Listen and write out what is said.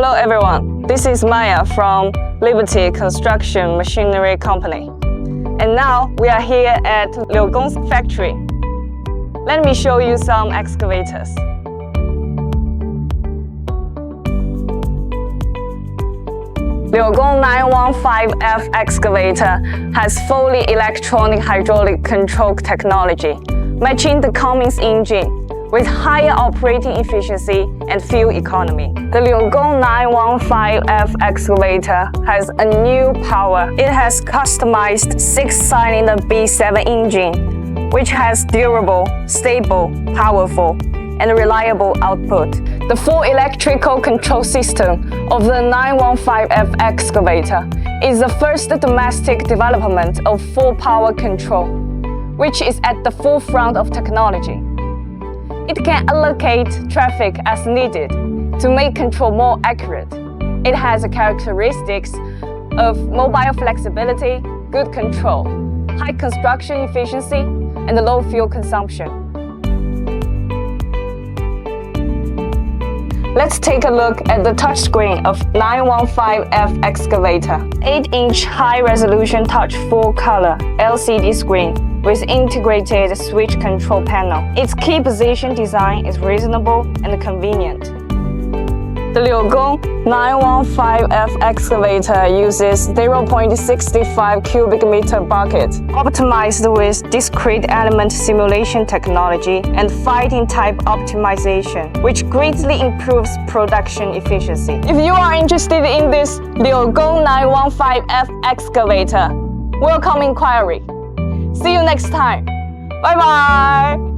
Hello everyone, this is Maya from LIEBTY Construction Machinery Company. And now we are here at LIUGONG's factory. Let me show you some excavators. LIUGONG 915F excavator has fully electronic hydraulic control technology, matching the Cummins engine with higher operating efficiency and fuel economy. The LIUGONG 915F excavator has a new power. It has customized 6-cylinder B7 engine, which has durable, stable, powerful, and reliable output. The full electrical control system of the 915F excavator is the first domestic development of full power control, which is at the forefront of technology. It can allocate traffic as needed to make control more accurate. It has the characteristics of mobile flexibility, good control, high construction efficiency, and low fuel consumption. Let's take a look at the touchscreen of 915F excavator. 8-inch high-resolution touch full-color LCD screen with integrated switch control panel. Its key position design is reasonable and convenient. The LIUGONG 915F excavator uses 0.65 cubic meter bucket, optimized with discrete element simulation technology and fighting type optimization, which greatly improves production efficiency. If you are interested in this LIUGONG 915F excavator, welcome inquiry. See you next time. Bye bye!